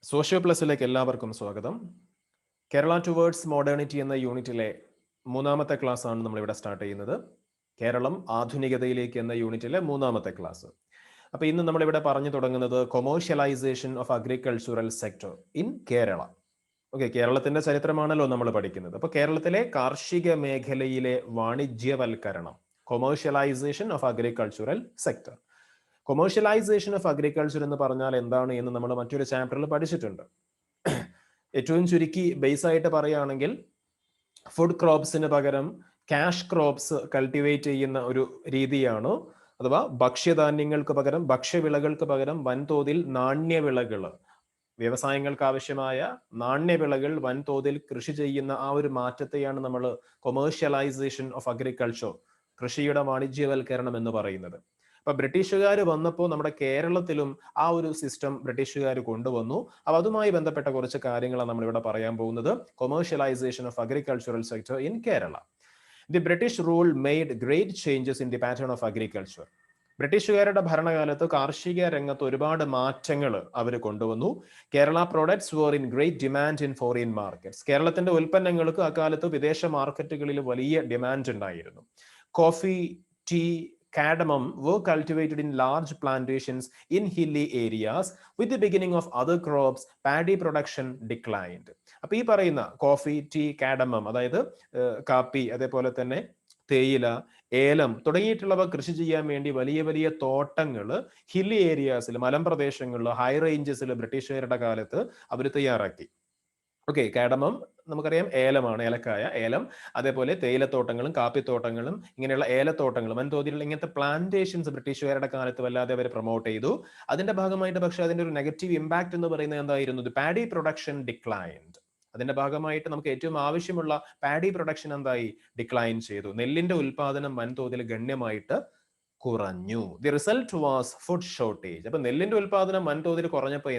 Socio പ്ലസിലേക്ക് എല്ലാവർക്കും സ്വാഗതം. Kerala towards modernity എന്ന യൂണിറ്റിലെ മൂന്നാമത്തെ ക്ലാസ് ആണ് നമ്മളിവിടെ സ്റ്റാർട്ട് ചെയ്യുന്നത്. കേരളം ആധുനികതയിലേക്ക് എന്ന യൂണിറ്റിലെ മൂന്നാമത്തെ ക്ലാസ്. അപ്പോൾ ഇന്ന് നമ്മളിവിടെ പറഞ്ഞു തുടങ്ങുന്നത് commercialisation of agricultural sector in Kerala. Okay, കേരളത്തിന്റെ ചരിത്രമാണല്ലോ നമ്മൾ പഠിക്കുന്നത്. അപ്പോൾ കേരളത്തിലെ കാർഷിക മേഖലയിലെ വാണിജ്യവൽക്കരണം, commercialisation of agricultural sector. Commercialisation of agriculture എന്ന് പറഞ്ഞാൽ എന്താണ് എന്ന് നമ്മൾ മറ്റൊരു ചാപ്റ്ററിൽ പഠിച്ചിട്ടുണ്ട്. ഏറ്റവും ചുരുക്കി ബേസ് ആയിട്ട് പറയുകയാണെങ്കിൽ ഫുഡ് ക്രോപ്സിന് പകരം ക്യാഷ് ക്രോപ്സ് കൾട്ടിവേറ്റ് ചെയ്യുന്ന ഒരു രീതിയാണ്, അഥവാ ഭക്ഷ്യധാന്യങ്ങൾക്ക് പകരം ഭക്ഷ്യവിളകൾക്ക് പകരം വൻതോതിൽ നാണ്യവിളകൾ, വ്യവസായങ്ങൾക്ക് ആവശ്യമായ നാണ്യവിളകൾ വൻതോതിൽ കൃഷി ചെയ്യുന്ന ആ ഒരു മാറ്റത്തെയാണ് നമ്മൾ കൊമേഴ്ഷ്യലൈസേഷൻ ഓഫ് അഗ്രികൾച്ചർ, കൃഷിയുടെ വാണിജ്യവൽക്കരണം എന്ന് പറയുന്നത്. അപ്പൊ ബ്രിട്ടീഷുകാർ വന്നപ്പോൾ നമ്മുടെ കേരളത്തിലും ആ ഒരു സിസ്റ്റം ബ്രിട്ടീഷുകാർ കൊണ്ടുവന്നു. അപ്പൊ അതുമായി ബന്ധപ്പെട്ട കുറച്ച് കാര്യങ്ങളാണ് നമ്മളിവിടെ പറയാൻ പോകുന്നത്. Commercialisation of agricultural sector in Kerala. The British rule made great changes in the pattern of agriculture. ബ്രിട്ടീഷുകാരുടെ ഭരണകാലത്ത് കാർഷിക രംഗത്ത് ഒരുപാട് മാറ്റങ്ങൾ അവർ കൊണ്ടുവന്നു. Kerala products were in great demand in foreign markets. കേരളത്തിന്റെ ഉൽപ്പന്നങ്ങൾക്ക് അക്കാലത്ത് വിദേശ മാർക്കറ്റുകളിൽ വലിയ ഡിമാൻഡ് ഉണ്ടായിരുന്നു. Coffee, tea, cardamom were cultivated in large plantations in hilly areas. With the beginning of other crops, paddy production declined. അപ്പോൾ ഈ പറയുന്ന കോഫി, ടീ, കാഡമം, അതായത് കാപ്പി, അതേപോലെ തന്നെ തേയില, ഏലം തുടങ്ങിയിട്ടുള്ളവ കൃഷി ചെയ്യാൻ വേണ്ടി വലിയ വലിയ തോട്ടങ്ങൾ ഹില്ലി ഏരിയാസിൽ, മലമ്പ്രദേശങ്ങളിൽ, ഹൈ റേഞ്ചസിൽ ബ്രിട്ടീഷുകാരുടെ കാലത്ത് അവർ തയ്യാറാക്കി. ഓക്കെ, കാഡമം നമുക്കറിയാം ഏലമാണ്, ഏലക്കായ, ഏലം, അതേപോലെ തേയിലത്തോട്ടങ്ങളും കാപ്പിത്തോട്ടങ്ങളും ഇങ്ങനെയുള്ള ഏലത്തോട്ടങ്ങളും വൻതോതിലുള്ള ഇങ്ങനത്തെ പ്ലാന്റേഷൻസ് ബ്രിട്ടീഷുകാരുടെ കാലത്ത് വല്ലാതെ അവർ പ്രൊമോട്ട് ചെയ്തു. അതിന്റെ ഭാഗമായിട്ട് പക്ഷേ അതിന്റെ ഒരു നെഗറ്റീവ് ഇമ്പാക്ട് എന്ന് പറയുന്നത് എന്തായിരുന്നു? Paddy production declined. അതിന്റെ ഭാഗമായിട്ട് നമുക്ക് ഏറ്റവും ആവശ്യമുള്ള പാഡി പ്രൊഡക്ഷൻ എന്തായി? ഡിക്ലൈൻ ചെയ്തു. നെല്ലിന്റെ ഉൽപാദനം വൻതോതിൽ ഗണ്യമായിട്ട് കുറഞ്ഞു. The result was food shortage. അപ്പൊ നെല്ലിന്റെ ഉൽപാദനം വൻതോതിൽ കുറഞ്ഞപ്പോൾ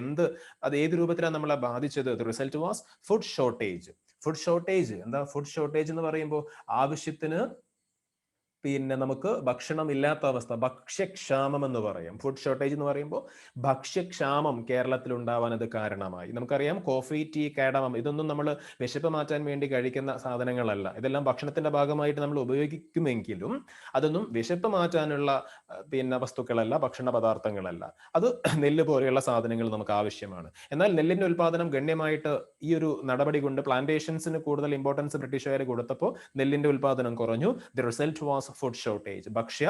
അത് ഏത് രൂപത്തിലാണ് നമ്മളെ ബാധിച്ചത്? The result was food shortage. Food shortage എന്താ? ഫുഡ് ഷോർട്ടേജ് എന്ന് പറയുമ്പോൾ ആവശ്യത്തിന് നമുക്ക് ഭക്ഷണം ഇല്ലാത്ത അവസ്ഥ, ഭക്ഷ്യക്ഷാമം എന്ന് പറയും. ഫുഡ് ഷോർട്ടേജ് എന്ന് പറയുമ്പോൾ ഭക്ഷ്യക്ഷാമം കേരളത്തിൽ ഉണ്ടാവാൻ അത് കാരണമായി. നമുക്കറിയാം കോഫി, ടീ, കാഡമം ഇതൊന്നും നമ്മൾ വിശപ്പ് മാറ്റാൻ വേണ്ടി കഴിക്കുന്ന സാധനങ്ങളല്ല. ഇതെല്ലാം ഭക്ഷണത്തിന്റെ ഭാഗമായിട്ട് നമ്മൾ ഉപയോഗിക്കുമെങ്കിലും അതൊന്നും വിശപ്പ് മാറ്റാനുള്ള വസ്തുക്കളല്ല, ഭക്ഷണ പദാർത്ഥങ്ങളല്ല. അത് നെല്ല് പോലെയുള്ള സാധനങ്ങൾ നമുക്ക് ആവശ്യമാണ്. എന്നാൽ നെല്ലിന്റെ ഉൽപാദനം ഗണ്യമായിട്ട് ഈ ഒരു നടപടി കൊണ്ട് പ്ലാന്റേഷൻസിന് കൂടുതൽ ഇമ്പോർട്ടൻസ് ബ്രിട്ടീഷുകാർ കൊടുത്തപ്പോൾ നെല്ലിന്റെ ഉൽപാദനം കുറഞ്ഞു. The result was food shortage. ഭക്ഷ്യ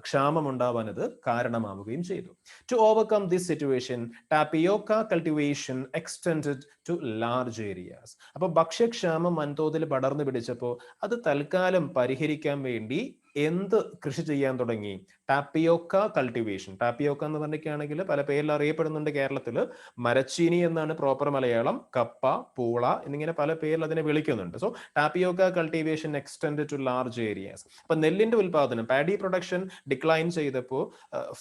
ക്ഷാമം ഉണ്ടാവാൻ അത് കാരണമാവുകയും ചെയ്തു. To overcome this situation, tapioca cultivation extended to large areas. അപ്പൊ ഭക്ഷ്യക്ഷാമം വൻതോതിൽ പടർന്നു പിടിച്ചപ്പോൾ അത് തൽക്കാലം പരിഹരിക്കാൻ വേണ്ടി എന്ത് കൃഷി ചെയ്യാൻ തുടങ്ങി? Tapioca cultivation. ടാപ്പിയോക്ക എന്ന് പറഞ്ഞിട്ടാണെങ്കിൽ പല പേരിൽ അറിയപ്പെടുന്നുണ്ട് കേരളത്തിൽ. മരച്ചീനി എന്നാണ് പ്രോപ്പർ മലയാളം. കപ്പ, പൂള എന്നിങ്ങനെ പല പേരിൽ അതിനെ വിളിക്കുന്നുണ്ട്. So tapioca cultivation extend to large areas. അപ്പൊ നെല്ലിന്റെ ഉൽപാദനം, പാഡി പ്രൊഡക്ഷൻ ഡിക്ലൈൻ ചെയ്തപ്പോൾ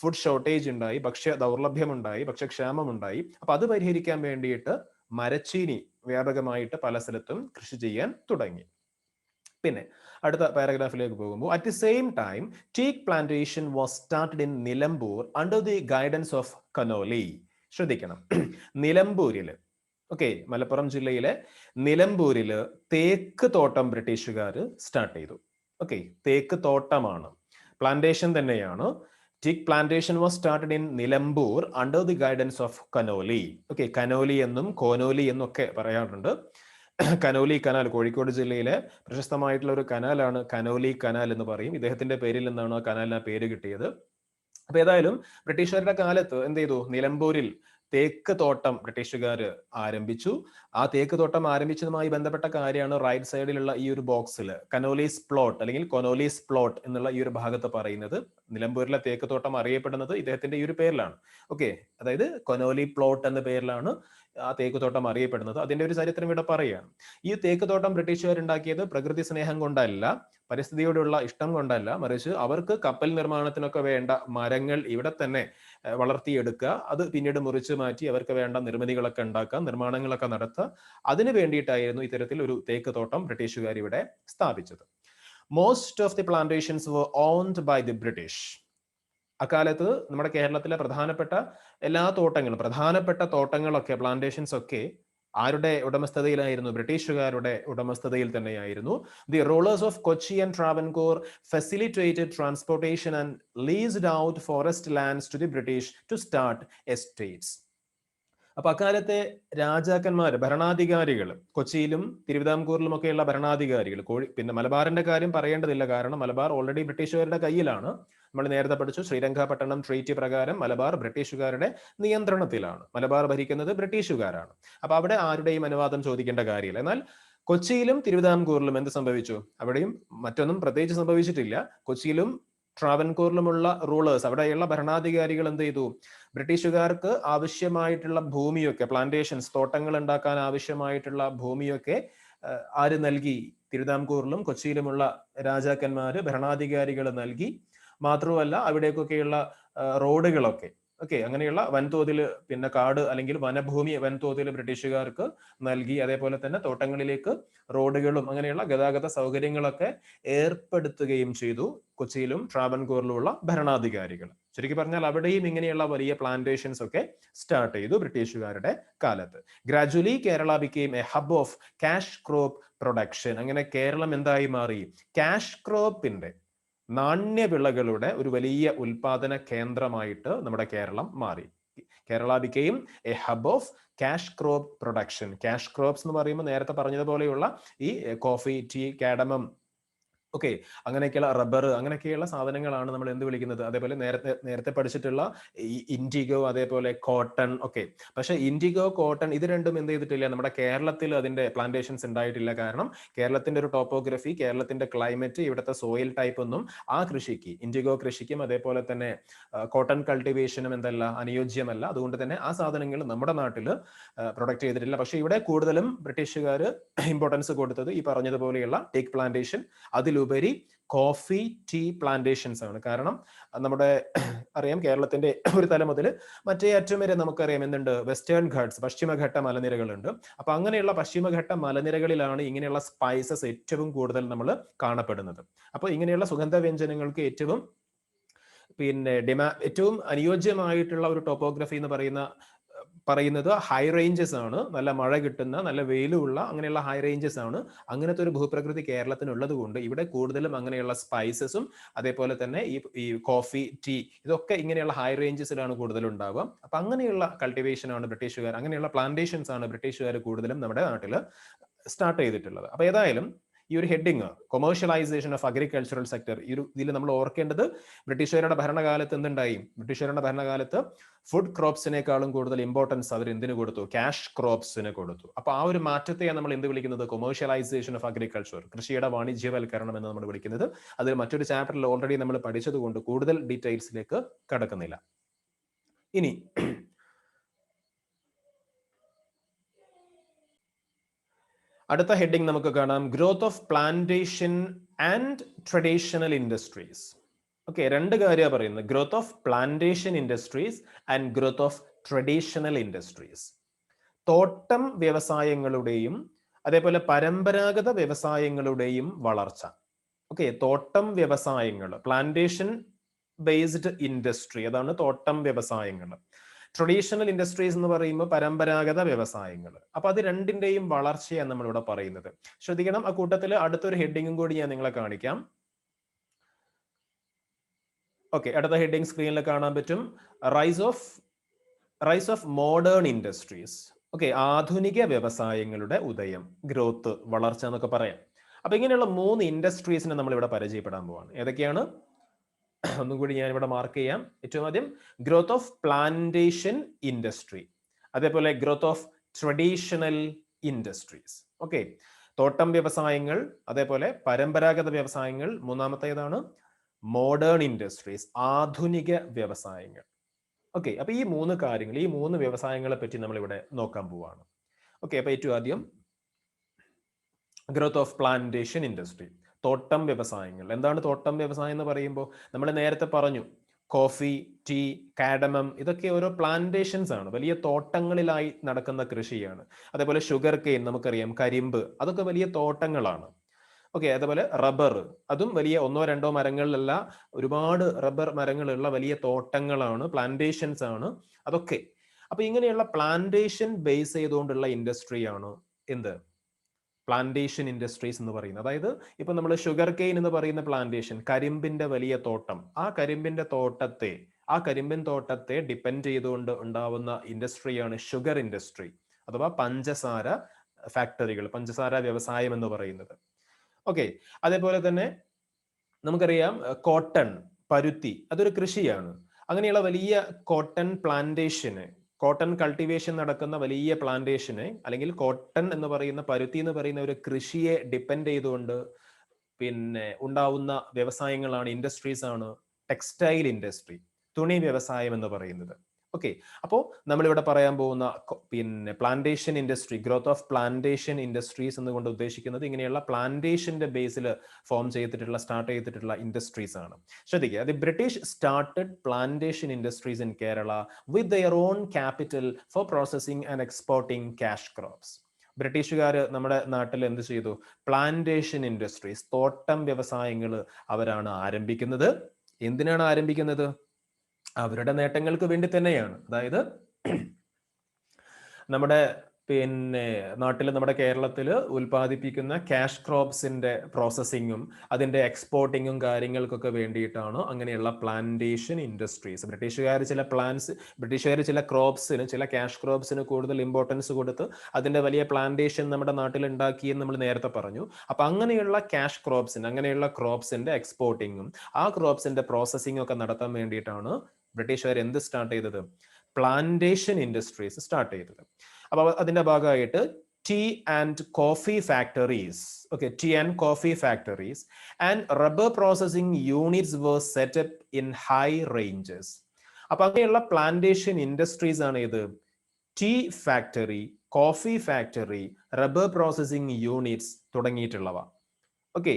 ഫുഡ് ഷോർട്ടേജ് ഉണ്ടായി, ഭക്ഷ്യ ദൗർലഭ്യം ഉണ്ടായി, ഭക്ഷ്യക്ഷാമം ഉണ്ടായി. അപ്പൊ അത് പരിഹരിക്കാൻ വേണ്ടിയിട്ട് മരച്ചീനി വ്യാപകമായിട്ട് പല സ്ഥലത്തും കൃഷി ചെയ്യാൻ തുടങ്ങി. പിന്നെ അടുത്ത പാരഗ്രാഫിലേക്ക് പോകുമ്പോൾ, at the same time teak plantation was started in Nilambur under the guidance of Conolly. ശ്രദ്ധിക്കണം, നിലമ്പൂരിൽ, ഓക്കെ, മലപ്പുറം ജില്ലയിലെ നിലമ്പൂരില് തേക്ക് തോട്ടം ബ്രിട്ടീഷുകാർ സ്റ്റാർട്ട് ചെയ്തു. ഓക്കെ, തേക്ക് തോട്ടമാണ്, പ്ലാന്റേഷൻ തന്നെയാണ്. Teak plantation was started in Nilambur under the guidance of Conolly. Okay, Conolly എന്നും കോനോലി എന്നും ഒക്കെ പറയാറുണ്ട്. കനോലി കനാൽ കോഴിക്കോട് ജില്ലയിലെ പ്രശസ്തമായിട്ടുള്ള ഒരു കനാലാണ് കനോലി കനാൽ എന്ന് പറയും. ഇദ്ദേഹത്തിന്റെ പേരിൽ നിന്നാണ് ആ കനാലിന് ആ പേര് കിട്ടിയത്. അപ്പൊ ഏതായാലും ബ്രിട്ടീഷുകാരുടെ കാലത്ത് എന്ത് ചെയ്തു? നിലമ്പൂരിൽ തേക്ക് തോട്ടം ബ്രിട്ടീഷുകാർ ആരംഭിച്ചു. ആ തേക്ക് തോട്ടം ആരംഭിച്ചതുമായി ബന്ധപ്പെട്ട കാര്യമാണ് റൈറ്റ് സൈഡിലുള്ള ഈ ഒരു ബോക്സിൽ കനോലീസ് പ്ലോട്ട് അല്ലെങ്കിൽ കൊനോലീസ് പ്ലോട്ട് എന്നുള്ള ഈ ഒരു ഭാഗത്ത് പറയുന്നത്. നിലമ്പൂരിലെ തേക്ക് തോട്ടം അറിയപ്പെടുന്നത് ഇദ്ദേഹത്തിന്റെ ഈ ഒരു പേരിലാണ്. ഓക്കെ, അതായത് കൊനോലി പ്ലോട്ട് എന്ന പേരിലാണ് ആ തേക്ക് തോട്ടം അറിയപ്പെടുന്നത്. അതിന്റെ ഒരു ചരിത്രം ഇവിടെ പറയുകയാണ്. ഈ തേക്ക് തോട്ടം ബ്രിട്ടീഷുകാർ ഉണ്ടാക്കിയത് പ്രകൃതി സ്നേഹം കൊണ്ടല്ല, പരിസ്ഥിതിയോടുള്ള ഇഷ്ടം കൊണ്ടല്ല, മറിച്ച് അവർക്ക് കപ്പൽ നിർമ്മാണത്തിനൊക്കെ വേണ്ട മരങ്ങൾ ഇവിടെ തന്നെ വളർത്തിയെടുക്കുക, അത് പിന്നീട് മുറിച്ചു മാറ്റി അവർക്ക് വേണ്ട നിർമ്മിതികളൊക്കെ ഉണ്ടാക്കുക, നിർമ്മാണങ്ങളൊക്കെ നടത്തുക, അതിനു വേണ്ടിയിട്ടായിരുന്നു ഇത്തരത്തിൽ ഒരു തേക്ക് തോട്ടം ബ്രിട്ടീഷുകാർ ഇവിടെ സ്ഥാപിച്ചത്. Most of the plantations were owned by the British. അക്കാലത്ത് നമ്മുടെ കേരളത്തിലെ പ്രധാനപ്പെട്ട എല്ലാ തോട്ടങ്ങളും, പ്രധാനപ്പെട്ട തോട്ടങ്ങളൊക്കെ, പ്ലാന്റേഷൻസ് ഒക്കെ ആരുടെ ഉടമസ്ഥതയിലായിരുന്നു? ബ്രിട്ടീഷുകാരുടെ ഉടമസ്ഥതയിൽ തന്നെയായിരുന്നു. The rulers of Kochi and Travancore facilitated transportation and leased out forest lands to the British to start estates. അപ്പൊ അക്കാലത്തെ രാജാക്കന്മാർ, ഭരണാധികാരികൾ, കൊച്ചിയിലും തിരുവിതാംകൂറിലും ഒക്കെയുള്ള ഭരണാധികാരികൾ, പിന്നെ മലബാറിന്റെ കാര്യം പറയേണ്ടതില്ല, കാരണം മലബാർ ഓൾറെഡി ബ്രിട്ടീഷുകാരുടെ കയ്യിലാണ്. നമ്മൾ നേരത്തെ പഠിച്ചു, ശ്രീരംഗപട്ടണം ട്രീറ്റി പ്രകാരം മലബാർ ബ്രിട്ടീഷുകാരുടെ നിയന്ത്രണത്തിലാണ്. മലബാർ ഭരിക്കുന്നത് ബ്രിട്ടീഷുകാരാണ്. അപ്പൊ അവിടെ ആരുടെയും അനുവാദം ചോദിക്കേണ്ട കാര്യമില്ല. എന്നാൽ കൊച്ചിയിലും തിരുവിതാംകൂറിലും എന്ത് സംഭവിച്ചു? അവിടെയും മറ്റൊന്നും പ്രത്യേകിച്ച് സംഭവിച്ചിട്ടില്ല. കൊച്ചിയിലും ട്രാവൻകൂറിലുമുള്ള റൂളേഴ്സ്, അവിടെയുള്ള ഭരണാധികാരികൾ എന്ത് ചെയ്തു? ബ്രിട്ടീഷുകാർക്ക് ആവശ്യമായിട്ടുള്ള ഭൂമിയൊക്കെ, പ്ലാന്റേഷൻസ്, തോട്ടങ്ങൾ ഉണ്ടാക്കാൻ ആവശ്യമായിട്ടുള്ള ഭൂമിയൊക്കെ ആര് നൽകി? തിരുവിതാംകൂറിലും കൊച്ചിയിലുമുള്ള രാജാക്കന്മാര്, ഭരണാധികാരികൾ നൽകി. മാത്രമല്ല അവിടേക്കൊക്കെയുള്ള റോഡുകളൊക്കെ, ഓക്കെ, അങ്ങനെയുള്ള വൻതോതിൽ, പിന്നെ കാട് അല്ലെങ്കിൽ വനഭൂമി വൻതോതിൽ ബ്രിട്ടീഷുകാർക്ക് നൽകി. അതേപോലെ തന്നെ തോട്ടങ്ങളിലേക്ക് റോഡുകളും അങ്ങനെയുള്ള ഗതാഗത സൗകര്യങ്ങളൊക്കെ ഏർപ്പെടുത്തുകയും ചെയ്തു കൊച്ചിയിലും ട്രാവൻകൂറിലുമുള്ള ഭരണാധികാരികൾ. ശരിക്കും പറഞ്ഞാൽ അവിടെയും ഇങ്ങനെയുള്ള വലിയ പ്ലാന്റേഷൻസ് ഒക്കെ സ്റ്റാർട്ട് ചെയ്തു ബ്രിട്ടീഷുകാരുടെ കാലത്ത്. Gradually Kerala became A hub of cash crop production. അങ്ങനെ കേരളം എന്തായി മാറി? ക്യാഷ് ക്രോപ്പിന്റെ, നാണ്യവിളകളുടെ ഒരു വലിയ ഉൽപാദന കേന്ദ്രമായിട്ട് നമ്മുടെ കേരളം മാറി. Kerala became A hub of cash crop production. Cash crops എന്ന് പറയുമ്പോൾ നേരത്തെ പറഞ്ഞതുപോലെയുള്ള ഈ കോഫി, ടീ, കാഡമം, ഓക്കെ, അങ്ങനെയൊക്കെയുള്ള റബ്ബർ, അങ്ങനെയൊക്കെയുള്ള സാധനങ്ങളാണ് നമ്മൾ എന്ത് വിളിക്കുന്നത്? അതേപോലെ നേരത്തെ പഠിച്ചിട്ടുള്ള ഈ ഇൻഡിഗോ, അതേപോലെ കോട്ടൺ ഒക്കെ. പക്ഷെ ഇൻഡിഗോ, കോട്ടൺ ഇത് രണ്ടും എന്ത് ചെയ്തിട്ടില്ല? നമ്മുടെ കേരളത്തിൽ അതിന്റെ പ്ലാന്റേഷൻസ് ഉണ്ടായിട്ടില്ല. കാരണം കേരളത്തിന്റെ ഒരു ടോപ്പോഗ്രഫി, കേരളത്തിന്റെ ക്ലൈമറ്റ്, ഇവിടുത്തെ സോയിൽ ടൈപ്പ് ഒന്നും ആ കൃഷിക്ക്, ഇൻഡിഗോ കൃഷിക്കും അതേപോലെ തന്നെ കോട്ടൺ കൾട്ടിവേഷനും എന്തല്ല, അനുയോജ്യമല്ല. അതുകൊണ്ട് തന്നെ ആ സാധനങ്ങൾ നമ്മുടെ നാട്ടിൽ പ്രൊഡക്റ്റ് ചെയ്തിട്ടില്ല. പക്ഷെ ഇവിടെ കൂടുതലും ബ്രിട്ടീഷുകാർ ഇമ്പോർട്ടൻസ് കൊടുത്തത് ഈ പറഞ്ഞതുപോലെയുള്ള ടീക്ക് പ്ലാന്റേഷൻ, അതിലുപരി കോഫി, ടീ പ്ലാന്റേഷൻസ് ആണ്. കാരണം നമ്മുടെ അറിയാം, കേരളത്തിന്റെ ഒരു തല മുതൽ മറ്റേ അറ്റം വരെ നമുക്കറിയാം എന്തുണ്ട്? വെസ്റ്റേൺ ഘാട്സ്, പശ്ചിമഘട്ട മലനിരകളുണ്ട്. അപ്പൊ അങ്ങനെയുള്ള പശ്ചിമഘട്ട മലനിരകളിലാണ് ഇങ്ങനെയുള്ള സ്പൈസസ് ഏറ്റവും കൂടുതൽ നമ്മൾ കാണപ്പെടുന്നത്. അപ്പൊ ഇങ്ങനെയുള്ള സുഗന്ധ വ്യഞ്ജനങ്ങൾക്ക് ഏറ്റവും ഏറ്റവും അനുയോജ്യമായിട്ടുള്ള ഒരു ടോപ്പോഗ്രഫി എന്ന് പറയുന്നത് ഹൈ റേഞ്ചസ് ആണ്. നല്ല മഴ കിട്ടുന്ന, നല്ല വെയിലുള്ള അങ്ങനെയുള്ള ഹൈ റേഞ്ചസ് ആണ്. അങ്ങനത്തെ ഒരു ഭൂപ്രകൃതി കേരളത്തിനുള്ളത് കൊണ്ട് ഇവിടെ കൂടുതലും അങ്ങനെയുള്ള സ്പൈസസും അതേപോലെ തന്നെ ഈ കോഫി, ടീ, ഇതൊക്കെ ഇങ്ങനെയുള്ള ഹൈ റേഞ്ചസിലാണ് കൂടുതൽ ഉണ്ടാവുക. അപ്പൊ അങ്ങനെയുള്ള കൾട്ടിവേഷൻ ആണ് ബ്രിട്ടീഷുകാർ, അങ്ങനെയുള്ള പ്ലാന്റേഷൻസ് ആണ് ബ്രിട്ടീഷുകാർ കൂടുതലും നമ്മുടെ നാട്ടിൽ സ്റ്റാർട്ട് ചെയ്തിട്ടുള്ളത്. അപ്പൊ ഏതായാലും ഈ ഒരു heading, commercialisation of agricultural sector, ഇതിൽ നമ്മൾ ഓർക്കേണ്ടത് ബ്രിട്ടീഷുകാരുടെ ഭരണകാലത്ത് എന്തുണ്ടായി? ബ്രിട്ടീഷുകാരുടെ ഭരണകാലത്ത് ഫുഡ് ക്രോപ്സിനേക്കാളും കൂടുതൽ ഇമ്പോർട്ടൻസ് അവർ എന്തിനു കൊടുത്തു? ക്യാഷ് ക്രോപ്സിന് കൊടുത്തു. അപ്പൊ ആ ഒരു മാറ്റത്തെയാണ് നമ്മൾ എന്ത് വിളിക്കുന്നത്? കൊമേഴ്ഷ്യലൈസേഷൻ ഓഫ് അഗ്രികൾച്ചർ, കൃഷിയുടെ വാണിജ്യവൽക്കരണം എന്ന് നമ്മൾ വിളിക്കുന്നത്. അതിൽ മറ്റൊരു ചാപ്റ്ററിൽ ഓൾറെഡി നമ്മൾ പഠിച്ചതുകൊണ്ട് കൂടുതൽ ഡീറ്റെയിൽസിലേക്ക് കടക്കുന്നില്ല. ഇനി അടുത്ത ഹെഡിങ് നമുക്ക് കാണാം, growth of plantation and traditional industries. Okay, രണ്ട് കാര്യമാണ് പറയുന്നത്, growth of plantation industries and growth of traditional industries. തോട്ടം വ്യവസായങ്ങളുടെയും അതേപോലെ പരമ്പരാഗത വ്യവസായങ്ങളുടെയും വളർച്ച. ഓക്കെ, തോട്ടം വ്യവസായങ്ങൾ, പ്ലാന്റേഷൻ ബേസ്ഡ് ഇൻഡസ്ട്രി, അതാണ് തോട്ടം വ്യവസായങ്ങൾ. ട്രഡീഷണൽ ഇൻഡസ്ട്രീസ് എന്ന് പറയുമ്പോൾ പരമ്പരാഗത വ്യവസായങ്ങൾ. അപ്പൊ അത് രണ്ടിന്റെയും വളർച്ചയാണ് നമ്മളിവിടെ പറയുന്നത്. ശ്രദ്ധിക്കണം, ആ കൂട്ടത്തിൽ അടുത്തൊരു ഹെഡിങ്ങും കൂടി ഞാൻ നിങ്ങളെ കാണിക്കാം. ഓക്കെ, അടുത്ത ഹെഡിങ് സ്ക്രീനിൽ കാണാൻ പറ്റും, rise of modern industries. Okay, ആധുനിക വ്യവസായങ്ങളുടെ ഉദയം, ഗ്രോത്ത്, വളർച്ച എന്നൊക്കെ പറയാം. അപ്പൊ ഇങ്ങനെയുള്ള 3 ഇൻഡസ്ട്രീസിനെ നമ്മൾ ഇവിടെ പരിചയപ്പെടാൻ പോവാണ്. ഏതൊക്കെയാണ്? ഒന്നും കൂടി ഞാൻ ഇവിടെ മാർക്ക് ചെയ്യാം. ഏറ്റവും ആദ്യം ഗ്രോത്ത് ഓഫ് പ്ലാന്റേഷൻ ഇൻഡസ്ട്രി, അതേപോലെ growth of traditional industries. Okay, തോട്ടം വ്യവസായങ്ങൾ, അതേപോലെ പരമ്പരാഗത വ്യവസായങ്ങൾ. മൂന്നാമത്തേതാണ് മോഡേൺ ഇൻഡസ്ട്രീസ്, ആധുനിക വ്യവസായങ്ങൾ. ഓക്കെ, അപ്പൊ ഈ 3 കാര്യങ്ങൾ, ഈ 3 വ്യവസായങ്ങളെ പറ്റി നമ്മൾ ഇവിടെ നോക്കാൻ പോവാണ്. ഓക്കെ, അപ്പൊ ഏറ്റവും ആദ്യം ഗ്രോത്ത് ഓഫ് പ്ലാന്റേഷൻ ഇൻഡസ്ട്രി, തോട്ടം വ്യവസായങ്ങൾ. എന്താണ് തോട്ടം വ്യവസായം എന്ന് പറയുമ്പോൾ? നമ്മൾ നേരത്തെ പറഞ്ഞു, കോഫി, ടീ, കാഡമം, ഇതൊക്കെ ഓരോ പ്ലാന്റേഷൻസ് ആണ്, വലിയ തോട്ടങ്ങളിലായി നടക്കുന്ന കൃഷിയാണ്. അതേപോലെ ഷുഗർ കെയിൻ, നമുക്കറിയാം, കരിമ്പ്, അതൊക്കെ വലിയ തോട്ടങ്ങളാണ്. ഓക്കെ, അതുപോലെ റബ്ബർ, അതും വലിയ 1-2 മരങ്ങളിലല്ല, ഒരുപാട് റബ്ബർ മരങ്ങളുള്ള വലിയ തോട്ടങ്ങളാണ്, പ്ലാന്റേഷൻസ് ആണ് അതൊക്കെ. അപ്പൊ ഇങ്ങനെയുള്ള പ്ലാന്റേഷൻ ബേസ് ചെയ്തുകൊണ്ടുള്ള ഇൻഡസ്ട്രിയാണ് എന്ത്? പ്ലാന്റേഷൻ ഇൻഡസ്ട്രീസ് എന്ന് പറയുന്നത്. അതായത് ഇപ്പൊ നമ്മൾ ഷുഗർ കെയിൻ എന്ന് പറയുന്ന പ്ലാന്റേഷൻ, കരിമ്പിന്റെ വലിയ തോട്ടം, ആ കരിമ്പിൻ തോട്ടത്തെ ഡിപ്പെൻഡ് ചെയ്തുകൊണ്ട് ഉണ്ടാവുന്ന ഇൻഡസ്ട്രിയാണ് ഷുഗർ ഇൻഡസ്ട്രി അഥവാ പഞ്ചസാര ഫാക്ടറികൾ, പഞ്ചസാര വ്യവസായം എന്ന് പറയുന്നത്. ഓക്കെ, അതേപോലെ തന്നെ നമുക്കറിയാം കോട്ടൺ, പരുത്തി, അതൊരു കൃഷിയാണ്. അങ്ങനെയുള്ള വലിയ കോട്ടൺ പ്ലാന്റേഷന്, കോട്ടൺ കൾട്ടിവേഷൻ നടക്കുന്ന വലിയ പ്ലാന്റേഷന്, അല്ലെങ്കിൽ കോട്ടൺ എന്ന് പറയുന്ന, പരുത്തി എന്ന് പറയുന്ന ഒരു കൃഷിയെ ഡിപ്പെൻഡ് ചെയ്തുകൊണ്ട് പിന്നെ ഉണ്ടാവുന്ന വ്യവസായങ്ങളാണ്, ഇൻഡസ്ട്രീസ് ആണ് ടെക്സ്റ്റൈൽ ഇൻഡസ്ട്രി, തുണി വ്യവസായം എന്ന് പറയുന്നത്. ഓക്കെ, അപ്പോൾ നമ്മളിവിടെ പറയാൻ പോകുന്ന പിന്നെ plantation industry, growth of plantation industries എന്നുകൊണ്ട് ഉദ്ദേശിക്കുന്നത് ഇങ്ങനെയുള്ള പ്ലാന്റേഷന്റെ ബേസിൽ സ്റ്റാർട്ട് ചെയ്തിട്ടുള്ള ഇൻഡസ്ട്രീസ് ആണ്. ശ്രദ്ധിക്കുക, the British started plantation industries in Kerala with their own capital four processing and exporting cash crops. ബ്രിട്ടീഷുകാർ നമ്മുടെ നാട്ടിൽ എന്ത് ചെയ്തു? പ്ലാന്റേഷൻ ഇൻഡസ്ട്രീസ്, തോട്ടം വ്യവസായങ്ങൾ അവരാണ് ആരംഭിക്കുന്നത്. എന്തിനാണ് ആരംഭിക്കുന്നത്? അവരുടെ നേട്ടങ്ങൾക്ക് വേണ്ടി തന്നെയാണ്. അതായത് നമ്മുടെ നാട്ടിൽ, നമ്മുടെ കേരളത്തിൽ ഉൽപ്പാദിപ്പിക്കുന്ന ക്യാഷ് ക്രോപ്സിന്റെ പ്രോസസ്സിങ്ങും അതിന്റെ എക്സ്പോർട്ടിങ്ങും കാര്യങ്ങൾക്കൊക്കെ വേണ്ടിയിട്ടാണ് അങ്ങനെയുള്ള പ്ലാന്റേഷൻ ഇൻഡസ്ട്രീസ്. ബ്രിട്ടീഷുകാർ ചില ക്രോപ്സിന്, ചില ക്യാഷ് ക്രോപ്സിന് കൂടുതൽ ഇമ്പോർട്ടൻസ് കൊടുത്ത് അതിന്റെ വലിയ പ്ലാന്റേഷൻ നമ്മുടെ നാട്ടിൽ ഉണ്ടാക്കിയെന്ന് നമ്മൾ നേരത്തെ പറഞ്ഞു. അപ്പൊ അങ്ങനെയുള്ള ക്യാഷ് ക്രോപ്സിന്, അങ്ങനെയുള്ള ക്രോപ്സിന്റെ എക്സ്പോർട്ടിങ്ങും ആ ക്രോപ്സിന്റെ പ്രോസസ്സിങ്ങും ഒക്കെ നടത്താൻ വേണ്ടിയിട്ടാണ് ബ്രിട്ടീഷുകാർ എന്ത് സ്റ്റാർട്ട് ചെയ്തത്? പ്ലാന്റേഷൻ ഇൻഡസ്ട്രീസ് സ്റ്റാർട്ട് ചെയ്തത്. അപ്പൊ അതിന്റെ ഭാഗമായിട്ട് tea and coffee factories, and rubber processing units were set up in high ranges. അപ്പൊ അങ്ങനെയുള്ള പ്ലാന്റേഷൻ ഇൻഡസ്ട്രീസ് ആണ് ഇത് tea factory, coffee factory, rubber processing units തുടങ്ങിയിട്ടുള്ളവ. ഓക്കെ,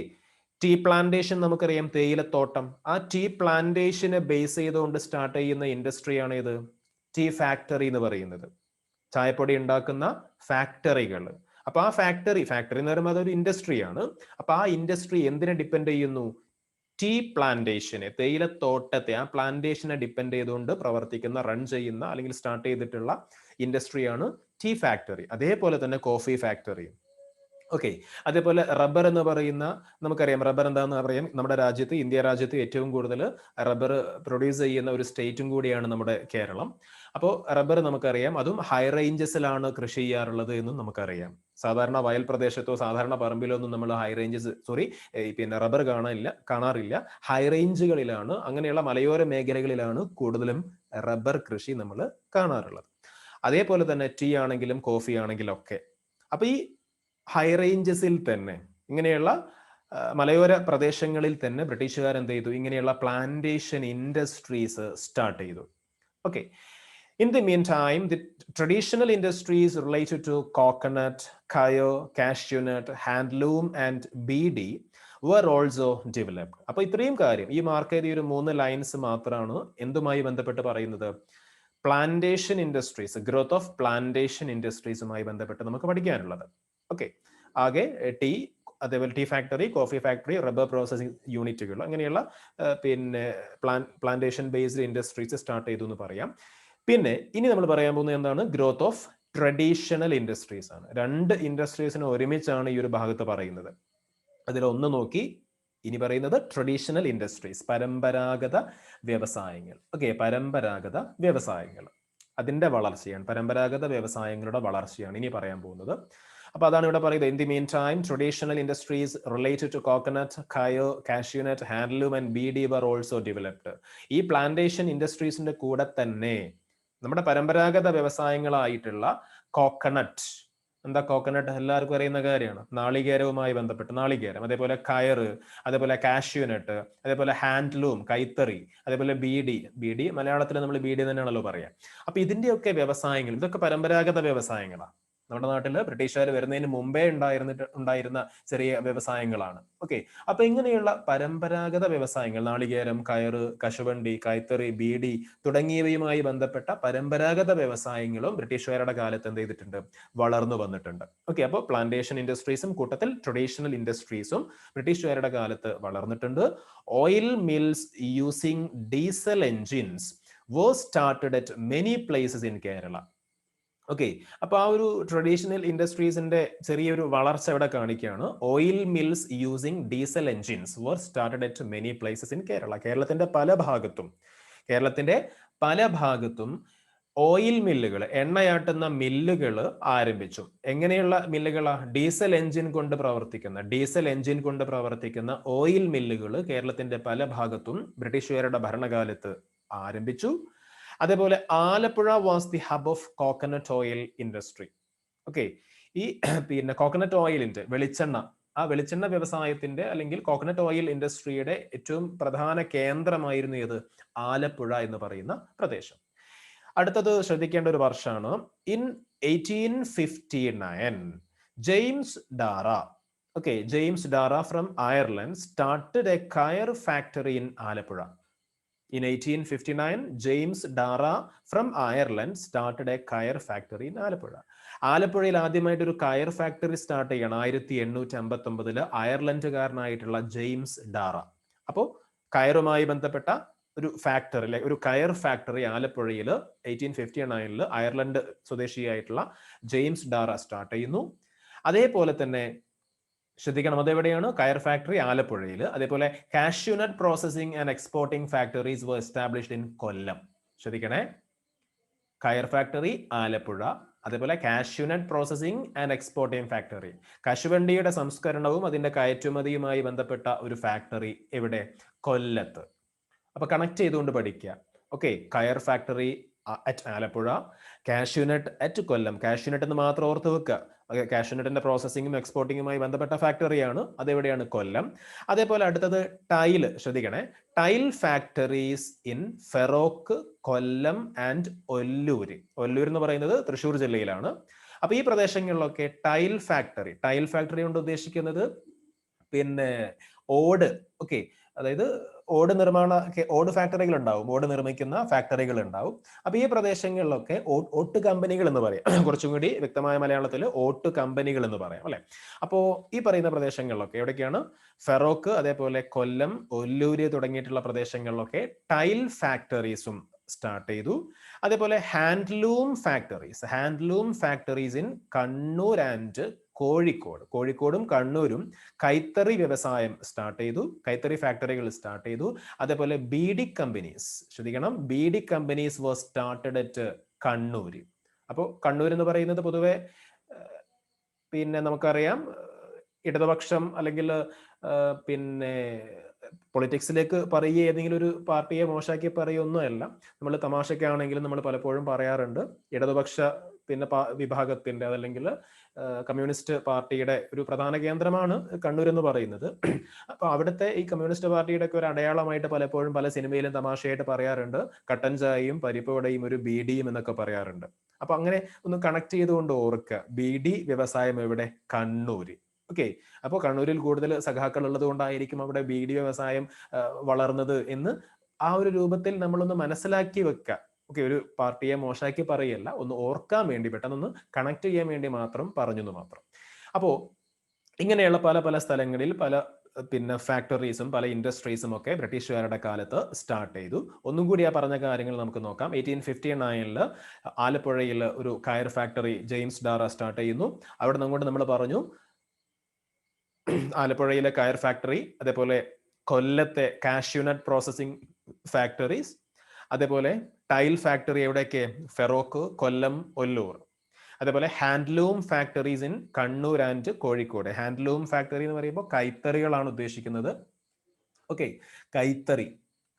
ടീ പ്ലാന്റേഷൻ നമുക്കറിയാം, തേയിലത്തോട്ടം. ആ ടീ പ്ലാന്റേഷനെ ബേസ് ചെയ്തുകൊണ്ട് സ്റ്റാർട്ട് ചെയ്യുന്ന ഇൻഡസ്ട്രിയാണ് ഇത് ടീ ഫാക്ടറി എന്ന് പറയുന്നത്. ചായപ്പൊടി ഉണ്ടാക്കുന്ന ഫാക്ടറികൾ. അപ്പൊ ആ ഫാക്ടറി എന്ന് പറയുമ്പോൾ അതൊരു ഇൻഡസ്ട്രിയാണ്. അപ്പൊ ആ ഇൻഡസ്ട്രി എന്തിനെ ഡിപ്പെൻഡ് ചെയ്യുന്നു? ടീ പ്ലാന്റേഷനെ, തേയിലത്തോട്ടത്തെ, ആ പ്ലാന്റേഷനെ ഡിപ്പെൻഡ് ചെയ്തുകൊണ്ട് പ്രവർത്തിക്കുന്ന, റൺ ചെയ്യുന്ന അല്ലെങ്കിൽ സ്റ്റാർട്ട് ചെയ്തിട്ടുള്ള ഇൻഡസ്ട്രിയാണ് ടീ ഫാക്ടറി. അതേപോലെ തന്നെ കോഫി ഫാക്ടറി. ഓക്കെ, അതേപോലെ റബ്ബർ എന്ന് പറയുന്ന, നമുക്കറിയാം റബ്ബർ എന്താണെന്ന് പറയാം. നമ്മുടെ രാജ്യത്ത്, ഇന്ത്യ രാജ്യത്ത് ഏറ്റവും കൂടുതൽ റബ്ബർ പ്രൊഡ്യൂസ് ചെയ്യുന്ന ഒരു സ്റ്റേറ്റും കൂടിയാണ് നമ്മുടെ കേരളം. അപ്പോൾ റബ്ബർ നമുക്കറിയാം, അതും ഹൈ റേഞ്ചസിലാണ് കൃഷി ചെയ്യാറുള്ളത് എന്നും നമുക്കറിയാം. സാധാരണ വയൽ പ്രദേശത്തോ സാധാരണ പറമ്പിലോ ഒന്നും നമ്മൾ റബ്ബർ കാണാറില്ല. ഹൈ റേഞ്ചുകളിലാണ്, അങ്ങനെയുള്ള മലയോര മേഖലകളിലാണ് കൂടുതലും റബ്ബർ കൃഷി നമ്മൾ കാണാറുള്ളത്. അതേപോലെ തന്നെ ടീ ആണെങ്കിലും കോഫി ആണെങ്കിലും ഒക്കെ. അപ്പൊ ഈ ഹൈ റേഞ്ചസിൽ തന്നെ, ഇങ്ങനെയുള്ള മലയോര പ്രദേശങ്ങളിൽ തന്നെ ബ്രിട്ടീഷുകാർ എന്ത് ചെയ്തു? ഇങ്ങനെയുള്ള പ്ലാന്റേഷൻ ഇൻഡസ്ട്രീസ് സ്റ്റാർട്ട് ചെയ്തു. Okay, in the meantime, the traditional industries related to coconut, kayo, cashew nut, handloom and BD were also developed. അപ്പോൾ ഇത്രയും കാര്യം ഈ മാർക്ക് ചെയ്ത ഒരു 3 ലൈൻസ് മാത്രമാണ് എന്തുമായി ബന്ധപ്പെട്ട് പറയുന്നത്? Plantation industries, growth of plantation ഇൻഡസ്ട്രീസുമായി ബന്ധപ്പെട്ട് നമുക്ക് പഠിക്കാനുള്ളത്. ഓക്കെ, ആകെ ടീ, അതേപോലെ tea factory, coffee factory, rubber processing യൂണിറ്റുകൾ, അങ്ങനെയുള്ള പ്ലാന്റേഷൻ ബേസ്ഡ് ഇൻഡസ്ട്രീസ് സ്റ്റാർട്ട് ചെയ്തു എന്ന് പറയാം. പിന്നെ ഇനി നമ്മൾ പറയാൻ പോകുന്നത് എന്താണ്? ഗ്രോത്ത് ഓഫ് ട്രഡീഷണൽ ഇൻഡസ്ട്രീസ് ആണ്. 2 ഇൻഡസ്ട്രീസിനെ ഒരുമിച്ചാണ് ഈ ഒരു ഭാഗത്ത് പറയുന്നത്. അതിലൊന്ന് നോക്കി, ഇനി പറയുന്നത് ട്രഡീഷണൽ ഇൻഡസ്ട്രീസ്, പരമ്പരാഗത വ്യവസായങ്ങൾ. ഓക്കെ, പരമ്പരാഗത വ്യവസായങ്ങൾ, അതിന്റെ വളർച്ചയാണ്, പരമ്പരാഗത വ്യവസായങ്ങളുടെ വളർച്ചയാണ് ഇനി പറയാൻ പോകുന്നത്. അപ്പൊ അതാണ് ഇവിടെ പറയുന്നത്. In the mean time, traditional industries related to coconut, coir, cashew nut, handloom and beedi were also developed. ഈ പ്ലാന്റേഷൻ ഇൻഡസ്ട്രീസിന്റെ കൂടെ തന്നെ നമ്മുടെ പരമ്പരാഗത വ്യവസായങ്ങളായിട്ടുള്ള കോക്കനട്ട്, എന്താ കോക്കനട്ട് എല്ലാവർക്കും അറിയുന്ന കാര്യമാണ്, നാളികേരവുമായി ബന്ധപ്പെട്ട് നാളികേരം, അതേപോലെ കയറ്, അതേപോലെ കാഷ്യൂനട്ട്, അതേപോലെ ഹാൻഡ്ലൂം കൈത്തറി, അതേപോലെ ബീഡി മലയാളത്തിൽ നമ്മൾ ബീഡി തന്നെയാണല്ലോ പറയാം. അപ്പൊ ഇതിന്റെയൊക്കെ വ്യവസായങ്ങൾ, ഇതൊക്കെ പരമ്പരാഗത വ്യവസായങ്ങളാണ്. നമ്മുടെ നാട്ടിൽ ബ്രിട്ടീഷുകാർ വരുന്നതിന് മുമ്പേ ഉണ്ടായിരുന്ന ചെറിയ വ്യവസായങ്ങളാണ്. ഓക്കെ, അപ്പൊ ഇങ്ങനെയുള്ള പരമ്പരാഗത വ്യവസായങ്ങൾ, നാളികേരം, കയറ്, കശുവണ്ടി, കൈത്തറി, ബീഡി തുടങ്ങിയവയുമായി ബന്ധപ്പെട്ട പരമ്പരാഗത വ്യവസായങ്ങളും ബ്രിട്ടീഷുകാരുടെ കാലത്ത് എന്ത് ചെയ്തിട്ടുണ്ട്, വളർന്നു വന്നിട്ടുണ്ട്. ഓക്കെ, അപ്പോൾ പ്ലാന്റേഷൻ ഇൻഡസ്ട്രീസും കൂട്ടത്തിൽ ട്രഡീഷണൽ ഇൻഡസ്ട്രീസും ബ്രിട്ടീഷുകാരുടെ കാലത്ത് വളർന്നിട്ടുണ്ട്. Oil mills using diesel engines was started at many places in Kerala. Okay, അപ്പൊ ആ ഒരു ട്രഡീഷണൽ ഇൻഡസ്ട്രീസിന്റെ ചെറിയൊരു വളർച്ച ഇവിടെ കാണിക്കുകയാണ്. Oil mills using diesel engines were started at many places in Kerala. കേരളത്തിന്റെ പല ഭാഗത്തും ഓയിൽ മില്ലുകൾ, എണ്ണയാട്ടുന്ന മില്ലുകൾ ആരംഭിച്ചു. എങ്ങനെയുള്ള മില്ലുകളാ? ഡീസൽ എൻജിൻ കൊണ്ട് പ്രവർത്തിക്കുന്ന ഓയിൽ മില്ലുകൾ കേരളത്തിന്റെ പല ഭാഗത്തും ബ്രിട്ടീഷുകാരുടെ ഭരണകാലത്ത് ആരംഭിച്ചു. അതേപോലെ Alappuzha was the hub of coconut oil industry. Okay, ഈ പിന്നെ കോക്കനട്ട് ഓയിലിന്റെ വെളിച്ചെണ്ണ വ്യവസായത്തിന്റെ അല്ലെങ്കിൽ കോക്കനട്ട് ഓയിൽ ഇൻഡസ്ട്രിയുടെ ഏറ്റവും പ്രധാന കേന്ദ്രമായിരുന്നു ഏത്? ആലപ്പുഴ എന്ന് പറയുന്ന പ്രദേശം. അടുത്തത് ശ്രദ്ധിക്കേണ്ട ഒരു വർഷമാണ്. ഇൻ 1859 James Dara from Ireland started a coir factory in Alappuzha. In 1859, James Dara from Ireland started a coir factory in Alappuzha. ആലപ്പുഴയിൽ ആദ്യമായിട്ട് ഒരു കയർ ഫാക്ടറി സ്റ്റാർട്ട് ചെയ്യണം 1859 അയർലൻഡുകാരനായിട്ടുള്ള ജെയിംസ് ഡാറ. അപ്പോൾ കയറുമായി ബന്ധപ്പെട്ട ഒരു കയർ ഫാക്ടറി ആലപ്പുഴയിൽ 1859 അയർലൻഡ് സ്വദേശിയായിട്ടുള്ള ജെയിംസ് ഡാറ സ്റ്റാർട്ട് ചെയ്യുന്നു. അതേപോലെ തന്നെ ശ്രദ്ധിക്കണം, അതെവിടെയാണ്? കയർ ഫാക്ടറി ആലപ്പുഴയിൽ. അതേപോലെ cashew nut processing and exporting factories were established in Kollam. ശ്രദ്ധിക്കണേ, കയർ ഫാക്ടറി ആലപ്പുഴ, അതേപോലെ cashew nut processing and exporting factory, കശുവണ്ടിയുടെ സംസ്കരണവും അതിന്റെ കയറ്റുമതിയുമായി ബന്ധപ്പെട്ട ഒരു ഫാക്ടറി എവിടെ? കൊല്ലത്ത്. അപ്പൊ കണക്ട് ചെയ്തുകൊണ്ട് പഠിക്കുക. ഓക്കെ, കയർ factory at Alappuzha, cashew nut at Kollam. Cashew nut എന്ന് മാത്രം ഓർത്ത് വെക്കുക. കാഷ്യൂനട്ടിന്റെ പ്രോസസിംഗും എക്സ്പോർട്ടിങ്ങുമായി ബന്ധപ്പെട്ട ഫാക്ടറിയാണ്, അതെവിടെയാണ്? കൊല്ലം. അതേപോലെ അടുത്തത് ശ്രദ്ധിക്കണേ, tile factories in Feroke, Kollam and Ollur എന്ന് പറയുന്നത് തൃശ്ശൂർ ജില്ലയിലാണ്. അപ്പൊ ഈ പ്രദേശങ്ങളിലൊക്കെ ടൈൽ ഫാക്ടറി കൊണ്ട് ഉദ്ദേശിക്കുന്നത് പിന്നെ ഓട്. ഓക്കെ, അതായത് ഓട് ഫാക്ടറികൾ ഉണ്ടാവും, ഓട് നിർമ്മിക്കുന്ന ഫാക്ടറികൾ ഉണ്ടാവും. അപ്പൊ ഈ പ്രദേശങ്ങളിലൊക്കെ ഓട്ട് കമ്പനികൾ എന്ന് പറയാം, കുറച്ചും കൂടി വ്യക്തമായ മലയാളത്തിൽ ഓട്ട് കമ്പനികൾ എന്ന് പറയാം, അല്ലെ? അപ്പോ ഈ പറയുന്ന പ്രദേശങ്ങളിലൊക്കെ എവിടേക്കാണ്? ഫെറോക്ക്, അതേപോലെ കൊല്ലം, ഒല്ലൂര് തുടങ്ങിയിട്ടുള്ള പ്രദേശങ്ങളിലൊക്കെ ടൈൽ ഫാക്ടറീസും സ്റ്റാർട്ട് ചെയ്തു. അതേപോലെ handloom factories in Kannur and കോഴിക്കോടും കണ്ണൂരും കൈത്തറി വ്യവസായം സ്റ്റാർട്ട് ചെയ്തു, കൈത്തറി ഫാക്ടറികൾ സ്റ്റാർട്ട് ചെയ്തു. അതേപോലെ beedi companies was started at Kannur. അപ്പോൾ കണ്ണൂർ എന്ന് പറയുന്നത് പൊതുവെ പിന്നെ നമുക്കറിയാം ഇടതുപക്ഷം അല്ലെങ്കിൽ പിന്നെ പൊളിറ്റിക്സിലേക്ക് പറയുക, ഏതെങ്കിലും ഒരു പാർട്ടിയെ മോശമാക്കി പറയുകയൊന്നുമല്ല. നമ്മൾ തമാശക്കാണെങ്കിലും നമ്മൾ പലപ്പോഴും പറയാറുണ്ട് ഇടതുപക്ഷ വിഭാഗത്തിന്റെ അതല്ലെങ്കിൽ കമ്മ്യൂണിസ്റ്റ് പാർട്ടിയുടെ ഒരു പ്രധാന കേന്ദ്രമാണ് കണ്ണൂർ എന്ന് പറയുന്നത്. അപ്പൊ അവിടുത്തെ ഈ കമ്മ്യൂണിസ്റ്റ് പാർട്ടിയുടെ ഒക്കെ ഒരു അടയാളമായിട്ട് പലപ്പോഴും പല സിനിമയിലും തമാശയായിട്ട് പറയാറുണ്ട് കട്ടൻ ചായയും പരിപ്പ് വടയും ഒരു ബീഡിയും എന്നൊക്കെ പറയാറുണ്ട്. അപ്പൊ അങ്ങനെ ഒന്ന് കണക്ട് ചെയ്തുകൊണ്ട് ഓർക്കുക, ബീഡി വ്യവസായം എവിടെ? കണ്ണൂര്. ഓക്കെ, അപ്പോൾ കണ്ണൂരിൽ കൂടുതൽ സഖാക്കൾ ഉള്ളത് കൊണ്ടായിരിക്കും അവിടെ ബീഡി വ്യവസായം വളർന്നത് എന്ന് ആ ഒരു രൂപത്തിൽ നമ്മളൊന്ന് മനസ്സിലാക്കി വെക്കുക. ഓക്കെ, ഒരു പാർട്ടിയെ മോശമാക്കി പറയല്ല, ഒന്ന് ഓർക്കാൻ വേണ്ടി, പെട്ടെന്നൊന്ന് കണക്ട് ചെയ്യാൻ വേണ്ടി മാത്രം പറഞ്ഞു മാത്രം. അപ്പോൾ ഇങ്ങനെയുള്ള പല സ്ഥലങ്ങളിൽ പല ഫാക്ടറീസും പല ഇൻഡസ്ട്രീസും ഒക്കെ ബ്രിട്ടീഷുകാരുടെ കാലത്ത് സ്റ്റാർട്ട് ചെയ്തു. ഒന്നും കൂടി ആ പറഞ്ഞ കാര്യങ്ങൾ നമുക്ക് നോക്കാം. 1859 ആലപ്പുഴയിൽ ഒരു കയർ ഫാക്ടറി ജെയിംസ് ഡാറ സ്റ്റാർട്ട് ചെയ്യുന്നു. അവിടെ നിന്ന് അങ്ങോട്ട് നമ്മൾ പറഞ്ഞു ആലപ്പുഴയിലെ കയർ ഫാക്ടറി, അതേപോലെ കൊല്ലത്തെ കാഷ്യൂനട്ട് പ്രോസസിംഗ് ഫാക്ടറീസ്, അതേപോലെ ടൈൽ ഫാക്ടറി എവിടെയൊക്കെ? ഫെറോക്ക്, കൊല്ലം, ഒല്ലൂർ. അതേപോലെ handloom factories in Kannur and Kozhikode. Handloom factory എന്ന് പറയുമ്പോൾ കൈത്തറികളാണ് ഉദ്ദേശിക്കുന്നത്. ഓക്കെ,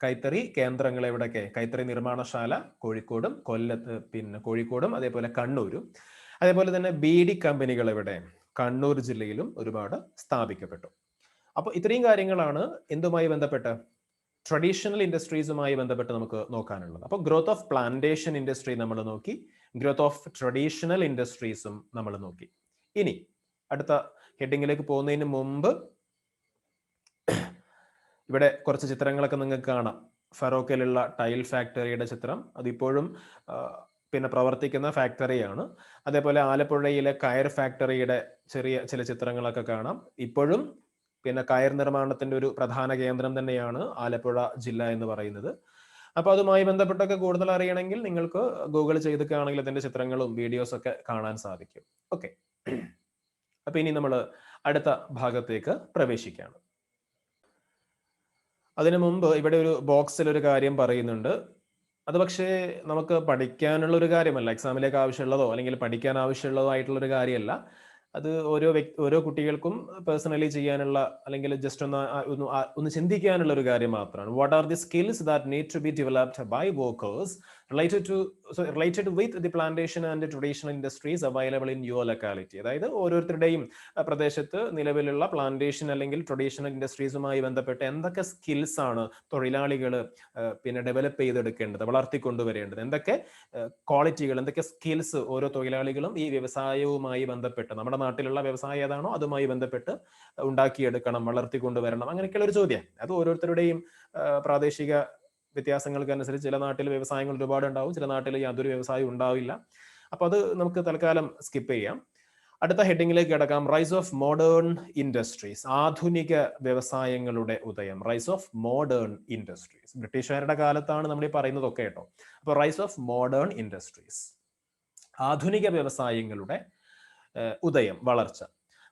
കൈത്തറി കേന്ദ്രങ്ങൾ എവിടെയൊക്കെ? കൈത്തറി നിർമ്മാണശാല കോഴിക്കോടും കോഴിക്കോടും അതേപോലെ കണ്ണൂരും. അതേപോലെ തന്നെ ബീഡി കമ്പനികൾ എവിടെ? കണ്ണൂർ ജില്ലയിലും ഒരുപാട് സ്ഥാപിക്കപ്പെട്ടു. അപ്പോൾ ഇത്രയും കാര്യങ്ങളാണ് എന്തുമായി ബന്ധപ്പെട്ട്? ട്രഡീഷണൽ ഇൻഡസ്ട്രീസുമായി ബന്ധപ്പെട്ട് നമുക്ക് നോക്കാനുള്ളത്. അപ്പോൾ ഗ്രോത്ത് ഓഫ് പ്ലാന്റേഷൻ ഇൻഡസ്ട്രി നമ്മൾ നോക്കി, ഗ്രോത്ത് ഓഫ് ട്രഡീഷണൽ ഇൻഡസ്ട്രീസും നമ്മൾ നോക്കി. ഇനി അടുത്ത ഹെഡിങ്ങിലേക്ക് പോകുന്നതിന് മുമ്പ് ഇവിടെ കുറച്ച് ചിത്രങ്ങളൊക്കെ നിങ്ങൾക്ക് കാണാം. ഫറോക്കിലുള്ള ടൈൽ ഫാക്ടറിയുടെ ചിത്രം, അതിപ്പോഴും പിന്നെ പ്രവർത്തിക്കുന്ന ഫാക്ടറിയാണ്. അതേപോലെ ആലപ്പുഴയിലെ കയർ ഫാക്ടറിയുടെ ചെറിയ ചില ചിത്രങ്ങളൊക്കെ കാണാം. ഇപ്പോഴും പിന്നെ കയർ നിർമ്മാണത്തിന്റെ ഒരു പ്രധാന കേന്ദ്രം തന്നെയാണ് ആലപ്പുഴ ജില്ല എന്ന് പറയുന്നത്. അപ്പോൾ അതുമായി ബന്ധപ്പെട്ടൊക്കെ കൂടുതൽ അറിയണമെങ്കിൽ നിങ്ങൾക്ക് ഗൂഗിൾ ചെയ്തൊക്കെയാണെങ്കിൽ അതിന്റെ ചിത്രങ്ങളും വീഡിയോസ് ഒക്കെ കാണാൻ സാധിക്കും. ഓക്കെ, അപ്പൊ ഇനി നമ്മൾ അടുത്ത ഭാഗത്തേക്ക് പ്രവേശിക്കുകയാണ്. അതിനു മുമ്പ് ഇവിടെ ഒരു ബോക്സിൽ ഒരു കാര്യം പറയുന്നുണ്ട്. അത് പക്ഷേ നമുക്ക് പഠിക്കാനുള്ള ഒരു കാര്യമല്ല, എക്സാമിലേക്ക് ആവശ്യമുള്ളതോ അല്ലെങ്കിൽ പഠിക്കാൻ ആവശ്യമുള്ളതോ ആയിട്ടുള്ള ഒരു കാര്യമല്ല. അത് ഓരോ കുട്ടികൾക്കും പേഴ്സണലി ചെയ്യാനുള്ള അല്ലെങ്കിൽ ജസ്റ്റ് ഒന്ന് ചിന്തിക്കാനുള്ള ഒരു കാര്യം മാത്രമാണ്. What are the skills that need to be developed by workers related with the plantation and traditional industries available in your locality. അതായത് ഓരോരുത്തരുടെയും പ്രദേശത്ത് നിലവിലുള്ള പ്ലാന്റേഷൻ അല്ലെങ്കിൽ ട്രഡീഷണൽ ഇൻഡസ്ട്രീസുമായി ബന്ധപ്പെട്ട് എന്തൊക്കെ സ്കിൽസ് ആണ് തൊഴിലാളികൾ പിന്നെ ഡെവലപ്പ് ചെയ്തെടുക്കേണ്ടത്, വളർത്തിക്കൊണ്ടുവരേണ്ടത്, എന്തൊക്കെ ക്വാളിറ്റികൾ, എന്തൊക്കെ സ്കിൽസ് ഓരോ തൊഴിലാളികളും ഈ വ്യവസായവുമായി ബന്ധപ്പെട്ട്, നമ്മുടെ നാട്ടിലുള്ള വ്യവസായം ഏതാണോ അതുമായി ബന്ധപ്പെട്ട് ഉണ്ടാക്കിയെടുക്കണം, വളർത്തിക്കൊണ്ടുവരണം, അങ്ങനെയൊക്കെയുള്ള ഒരു ചോദ്യം. അത് ഓരോരുത്തരുടെയും പ്രാദേശിക വ്യത്യാസങ്ങൾക്ക് അനുസരിച്ച് ചില നാട്ടിൽ വ്യവസായങ്ങൾ ഒരുപാട് ഉണ്ടാവും, ചില നാട്ടിൽ യാതൊരു വ്യവസായം ഉണ്ടാവില്ല. അപ്പൊ അത് നമുക്ക് തൽക്കാലം സ്കിപ്പ് ചെയ്യാം. അടുത്ത ഹെഡിങ്ങിലേക്ക് കിടക്കാം. റൈസ് ഓഫ് മോഡേൺ ഇൻഡസ്ട്രീസ്, ആധുനിക വ്യവസായങ്ങളുടെ ഉദയം. റൈസ് ഓഫ് മോഡേൺ ഇൻഡസ്ട്രീസ്, ബ്രിട്ടീഷുകാരുടെ കാലത്താണ് നമ്മൾ ഈ പറയുന്നതൊക്കെ കേട്ടോ. അപ്പോൾ റൈസ് ഓഫ് മോഡേൺ ഇൻഡസ്ട്രീസ്, ആധുനിക വ്യവസായങ്ങളുടെ ഉദയം, വളർച്ച.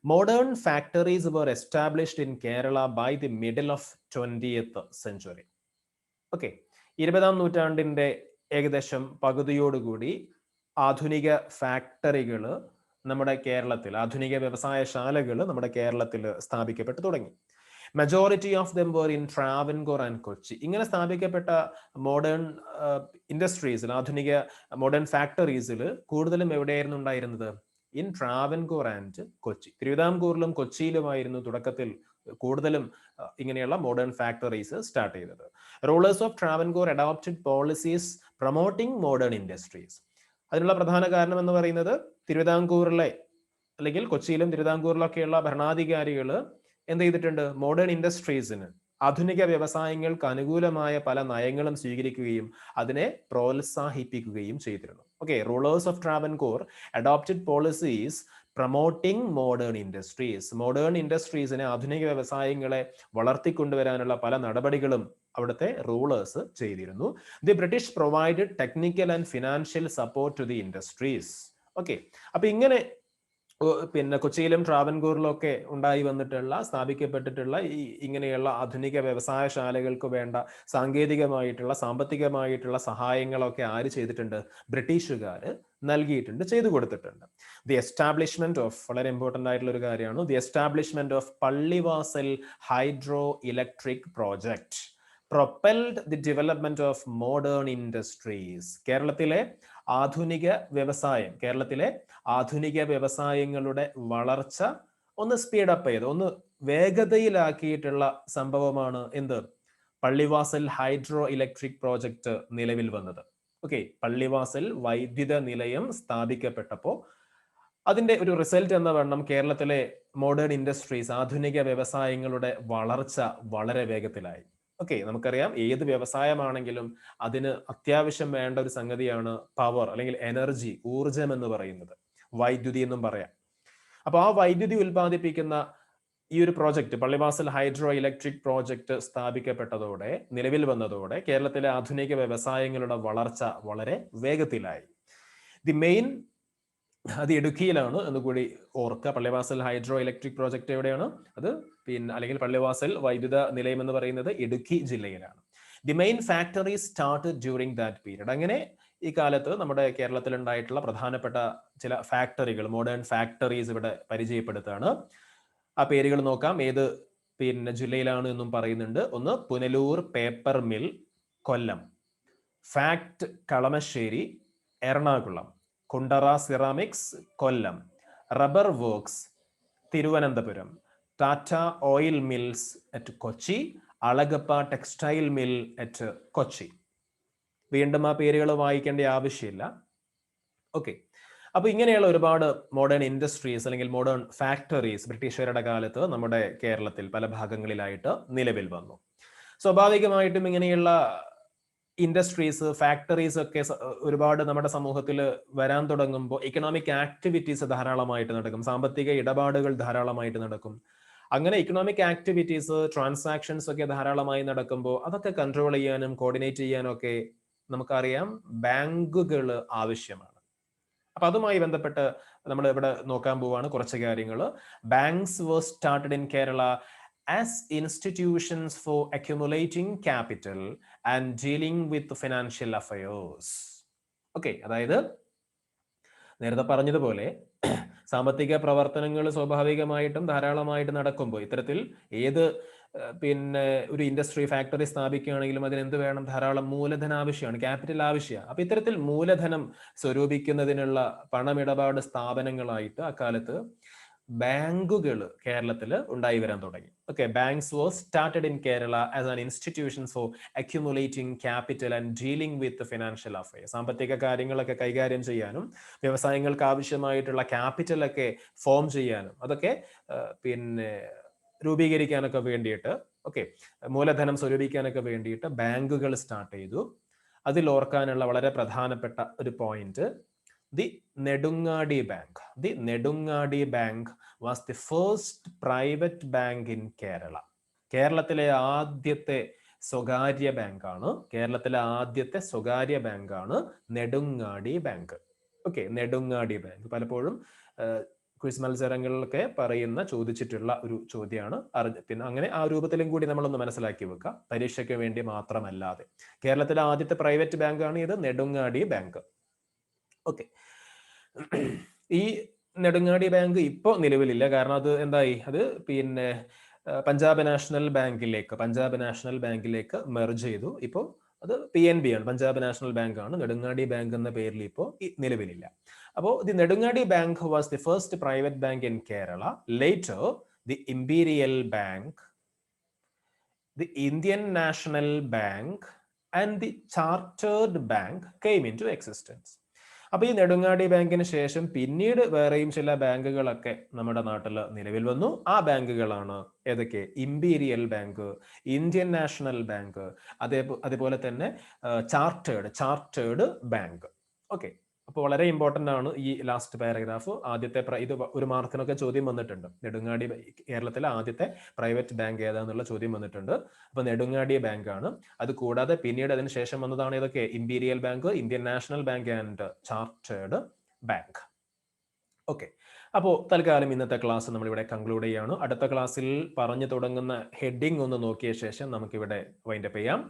Modern factories were established in Kerala by the middle of 20th century. Okay, 20ാം നൂറ്റാണ്ടിന്റെ ഏകദേശം പകുതിയോടുകൂടി ആധുനിക ഫാക്ടറികൾ നമ്മുടെ കേരളത്തിൽ, ആധുനിക വ്യവസായശാലകൾ നമ്മുടെ കേരളത്തിൽ സ്ഥാപിക്കപ്പെട്ടു തുടങ്ങി. Majority of them were in Travancore and Kochi. ഇങ്ങനെ സ്ഥാപിക്കപ്പെട്ട മോഡേൺ ഇൻഡസ്ട്രീസിൽ, ആധുനിക മോഡേൺ ഫാക്ടറീസിൽ കൂടുതലും എവിടെയായിരുന്നു ഉണ്ടായിരുന്നത്? In Travancore and Kochi. തിരുവിതാംകൂറിലും കൊച്ചിയിലുമായിരുന്നു തുടക്കത്തിൽ കൂടുതലും ഇങ്ങനെയുള്ള മോഡേൺ ഫാക്ടറീസ് സ്റ്റാർട്ട് ചെയ്തത്. Rulers of Travancore adopted policies promoting modern industries. അതിനുള്ള പ്രധാന കാരണം എന്ന് പറയുന്നത് തിരുവിതാംകൂറിലെ അല്ലെങ്കിൽ കൊച്ചിയിലും തിരുവിതാംകൂറിലൊക്കെയുള്ള ഭരണാധികാരികൾ എന്ത് ചെയ്തിട്ടുണ്ട്? മോഡേൺ ഇൻഡസ്ട്രീസിന്, ആധുനിക വ്യവസായങ്ങൾക്ക് അനുകൂലമായ പല നയങ്ങളും സ്വീകരിക്കുകയും അതിനെ പ്രോത്സാഹിപ്പിക്കുകയും ചെയ്തിരുന്നു. Okay, rulers of Travancore adopted policies promoting modern industries. Modern ഇൻഡസ്ട്രീസിനെ, ആധുനിക വ്യവസായങ്ങളെ വളർത്തിക്കൊണ്ടുവരാനുള്ള പല നടപടികളും അവിടുത്തെ റൂളേഴ്സ് ചെയ്തിരുന്നു. The British provided technical and financial support to the industries. Okay, അപ്പൊ ഇങ്ങനെ പിന്നെ കൊച്ചിയിലും ട്രാവൻകൂറിലും ഒക്കെ ഉണ്ടായി വന്നിട്ടുള്ള, സ്ഥാപിക്കപ്പെട്ടിട്ടുള്ള ഈ ഇങ്ങനെയുള്ള ആധുനിക വ്യവസായശാലകൾക്ക് വേണ്ട സാങ്കേതികമായിട്ടുള്ള, സാമ്പത്തികമായിട്ടുള്ള സഹായങ്ങളൊക്കെ ആര് ചെയ്തിട്ടുണ്ട്? ബ്രിട്ടീഷുകാർ നൽകിയിട്ടുണ്ട്, ചെയ്തു കൊടുത്തിട്ടുണ്ട്. ദി എസ്റ്റാബ്ലിഷ്മെന്റ് ഓഫ്, വളരെ ഇമ്പോർട്ടന്റ് ആയിട്ടുള്ള ഒരു കാര്യമാണ്, the establishment of Pallivasal hydro electric project propelled the development of modern industries. കേരളത്തിലെ ആധുനിക വ്യവസായം, കേരളത്തിലെ ആധുനിക വ്യവസായങ്ങളുടെ വളർച്ച ഒന്ന് സ്പീഡപ്പ് ചെയ്ത്, ഒന്ന് വേഗതയിലാക്കിയിട്ടുള്ള സംഭവമാണ് എന്ത്? പള്ളിവാസൽ ഹൈഡ്രോ ഇലക്ട്രിക് പ്രോജക്റ്റ് നിലവിൽ വന്നത്. ഓക്കെ, പള്ളിവാസൽ വൈദ്യുത നിലയം സ്ഥാപിക്കപ്പെട്ടപ്പോൾ അതിന്റെ ഒരു റിസൾട്ട് എന്ന വണ്ണം കേരളത്തിലെ മോഡേൺ ഇൻഡസ്ട്രീസ്, ആധുനിക വ്യവസായങ്ങളുടെ വളർച്ച വളരെ വേഗത്തിലായി. ഓക്കെ, നമുക്കറിയാം ഏത് വ്യവസായമാണെങ്കിലും അതിന് അത്യാവശ്യം വേണ്ട ഒരു സംഗതിയാണ് പവർ അല്ലെങ്കിൽ എനർജി, ഊർജം എന്ന് പറയുന്നത്, വൈദ്യുതി എന്നും പറയാം. അപ്പൊ ആ വൈദ്യുതി ഉൽപ്പാദിപ്പിക്കുന്ന ഈ ഒരു project, Pallivasal hydroelectric project സ്ഥാപിക്കപ്പെട്ടതോടെ, നിലവിൽ വന്നതോടെ കേരളത്തിലെ ആധുനിക വ്യവസായങ്ങളുടെ വളർച്ച വളരെ വേഗത്തിലായി. ദി മെയിൻ, അത് ഇടുക്കിയിലാണ് എന്ന് കൂടി ഓർക്കുക. പള്ളിവാസൽ ഹൈഡ്രോ ഇലക്ട്രിക് പ്രോജക്റ്റ് എവിടെയാണ്? അത് പിന്നെ അല്ലെങ്കിൽ പള്ളിവാസൽ വൈദ്യുത നിലയം എന്ന് പറയുന്നത് ഇടുക്കി ജില്ലയിലാണ്. The main factory started during that period. അങ്ങനെ ഈ കാലത്ത് നമ്മുടെ കേരളത്തിൽ ഉണ്ടായിട്ടുള്ള പ്രധാനപ്പെട്ട ചില ഫാക്ടറികൾ, മോഡേൺ ഫാക്ടറീസ് ഇവിടെ പരിചയപ്പെടുത്തുകയാണ്. ആ പേരുകൾ നോക്കാം, ഏത് പിന്നെ ജില്ലയിലാണ് എന്നും പറയുന്നുണ്ട്. ഒന്ന് Punalur paper mill Kollam, FACT Kalamassery Ernakulam, Kundara ceramics Kollam, rubber works Thiruvananthapuram, Tata oil mills at Kochi, Alagappa textile mill at Kochi. വീണ്ടും ആ പേരുകൾ വായിക്കേണ്ട ആവശ്യമില്ല. ഓക്കെ. അപ്പോൾ ഇങ്ങനെയുള്ള ഒരുപാട് മോഡേൺ ഇൻഡസ്ട്രീസ് അല്ലെങ്കിൽ മോഡേൺ ഫാക്ടറീസ് ബ്രിട്ടീഷുകാരുടെ കാലത്ത് നമ്മുടെ കേരളത്തിൽ പല ഭാഗങ്ങളിലായിട്ട് നിലവിൽ വന്നു. സ്വാഭാവികമായിട്ടും ഇങ്ങനെയുള്ള ഇൻഡസ്ട്രീസ്, ഫാക്ടറീസ് ഒക്കെ ഒരുപാട് നമ്മുടെ സമൂഹത്തിൽ വരാൻ തുടങ്ങുമ്പോൾ ഇക്കണോമിക് ആക്ടിവിറ്റീസ് ധാരാളമായിട്ട് നടക്കും, സാമ്പത്തിക ഇടപാടുകൾ ധാരാളമായിട്ട് നടക്കും. അങ്ങനെ ഇക്കണോമിക് ആക്ടിവിറ്റീസ്, ട്രാൻസാക്ഷൻസ് ഒക്കെ ധാരാളമായി നടക്കുമ്പോൾ അതൊക്കെ കൺട്രോൾ ചെയ്യാനും കോർഡിനേറ്റ് ചെയ്യാനും ഒക്കെ നമുക്കറിയാം ബാങ്കുകൾ ആവശ്യമാണ്. അപ്പൊ അതുമായി ബന്ധപ്പെട്ട് നമ്മൾ ഇവിടെ നോക്കാൻ പോവാണ് കുറച്ച് കാര്യങ്ങൾ. Banks were started in Kerala as institutions for accumulating capital and dealing with financial affairs. Okay, അതായത് നേരത്തെ പറഞ്ഞതുപോലെ സാമ്പത്തിക പ്രവർത്തനങ്ങൾ സ്വാഭാവികമായിട്ടും ധാരാളമായിട്ട് നടക്കുമ്പോൾ ഇത്തരത്തിൽ ഏത് പിന്നെ ഒരു ഇൻഡസ്ട്രി, ഫാക്ടറി സ്ഥാപിക്കുകയാണെങ്കിലും അതിന് എന്ത് വേണം? ധാരാളം മൂലധനം ആവശ്യമാണ്, ക്യാപിറ്റൽ ആവശ്യമാണ്. അപ്പൊ ഇത്തരത്തിൽ മൂലധനം സ്വരൂപിക്കുന്നതിനുള്ള പണമിടപാട് സ്ഥാപനങ്ങളായിട്ട് അക്കാലത്ത് ബാങ്കുകൾ കേരളത്തിൽ ഉണ്ടായി വരാൻ തുടങ്ങി. Okay, banks was started in Kerala as an institution for accumulating capital and dealing with financial affairs. സാമ്പത്തിക കാര്യങ്ങളൊക്കെ കൈകാര്യം ചെയ്യാനും വ്യവസായങ്ങൾക്ക് ആവശ്യമായിട്ടുള്ള ക്യാപിറ്റലൊക്കെ ഫോം ചെയ്യാനും അതൊക്കെ പിന്നെ രൂപീകരിക്കാനൊക്കെ വേണ്ടിയിട്ട്, ഓക്കെ, മൂലധനം സ്വരൂപിക്കാനൊക്കെ വേണ്ടിയിട്ട് ബാങ്കുകൾ സ്റ്റാർട്ട് ചെയ്തു. അതിൽ ഓർക്കാനുള്ള വളരെ പ്രധാനപ്പെട്ട ഒരു point, the Nedungadi bank. The Nedungadi Bank was the first private bank in Kerala. കേരളത്തിലെ ആദ്യത്തെ സ്വകാര്യ ബാങ്കാണ്, കേരളത്തിലെ ആദ്യത്തെ സ്വകാര്യ ബാങ്കാണ് Nedungadi bank. Okay, Nedungadi bank പലപ്പോഴും ക്വിസ് മത്സരങ്ങളിലൊക്കെ ചോദിച്ചിട്ടുള്ള ഒരു ചോദ്യമാണ്. പിന്നെ അങ്ങനെ ആ രൂപത്തിലും കൂടി നമ്മളൊന്ന് മനസ്സിലാക്കി വെക്കുക, പരീക്ഷയ്ക്ക് വേണ്ടി മാത്രമല്ലാതെ. കേരളത്തിലെ ആദ്യത്തെ പ്രൈവറ്റ് ബാങ്കാണ് ഇത്, നെടുങ്ങാടി ബാങ്ക്. ഓക്കെ, ഈ നെടുങ്ങാടി ബാങ്ക് ഇപ്പോൾ നിലവിലില്ല. കാരണം അത് എന്തായി, അത് പിന്നെ പഞ്ചാബ് നാഷണൽ ബാങ്കിലേക്ക് മെർജ് ചെയ്തു. ഇപ്പോൾ അത് PNB ആണ്, പഞ്ചാബ് നാഷണൽ ബാങ്ക് ആണ്. നെടുങ്ങാടി ബാങ്ക് എന്ന പേരിൽ ഇപ്പോൾ നിലവിലില്ല. അപ്പോൾ the Nedungadi Bank was the first private bank in Kerala. Later the Imperial Bank, the Indian National Bank and the Chartered Bank came into existence. അപ്പൊ ഈ നെടുങ്ങാടി ബാങ്കിന് ശേഷം പിന്നീട് വേറെയും ചില ബാങ്കുകളൊക്കെ നമ്മുടെ നാട്ടിൽ നിലവിൽ വന്നു. ആ ബാങ്കുകളാണ് ഏതൊക്കെ? Imperial bank, Indian National bank, അതേപോലെ തന്നെ ചാർട്ടേർഡ് ബാങ്ക്. ഓക്കെ, അപ്പോൾ വളരെ ഇമ്പോർട്ടന്റ് ആണ് ഈ ലാസ്റ്റ് പാരഗ്രാഫ്. ആദ്യത്തെ ഇത് ഒരു മാർക്കിനൊക്കെ ചോദ്യം വന്നിട്ടുണ്ട്. നെടുങ്ങാടി കേരളത്തിലെ ആദ്യത്തെ പ്രൈവറ്റ് ബാങ്ക് ഏതാന്നുള്ള ചോദ്യം വന്നിട്ടുണ്ട്. അപ്പൊ നെടുങ്ങാടി ബാങ്ക് ആണ്. അത് കൂടാതെ പിന്നീട് അതിന് ശേഷം വന്നതാണ് ഏതൊക്കെ? Imperial bank, Indian National Bank and chartered bank. Okay, അപ്പോൾ തൽക്കാലം ഇന്നത്തെ ക്ലാസ് നമ്മളിവിടെ കൺക്ലൂഡ് ചെയ്യാണ്. അടുത്ത ക്ലാസ്സിൽ പറഞ്ഞു തുടങ്ങുന്ന ഹെഡിങ് ഒന്ന് നോക്കിയ ശേഷം നമുക്കിവിടെ വൈൻഡപ്പ് ചെയ്യാം.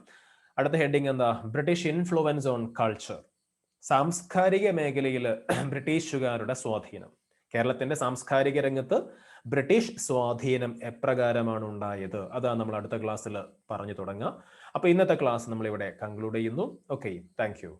അടുത്ത ഹെഡിങ് എന്താ? British influence on culture. സാംസ്കാരിക മേഖലയിൽ ബ്രിട്ടീഷുകാരുടെ സ്വാധീനം. കേരളത്തിന്റെ സാംസ്കാരിക രംഗത്ത് ബ്രിട്ടീഷ് സ്വാധീനം എപ്രകാരമാണ് ഉണ്ടായത്, അതാണ് നമ്മൾ അടുത്ത ക്ലാസ്സിൽ പറഞ്ഞു തുടങ്ങുക. അപ്പൊ ഇന്നത്തെ ക്ലാസ് നമ്മൾ ഇവിടെ കൺക്ലൂഡ് ചെയ്യുന്നു. Okay, thank you.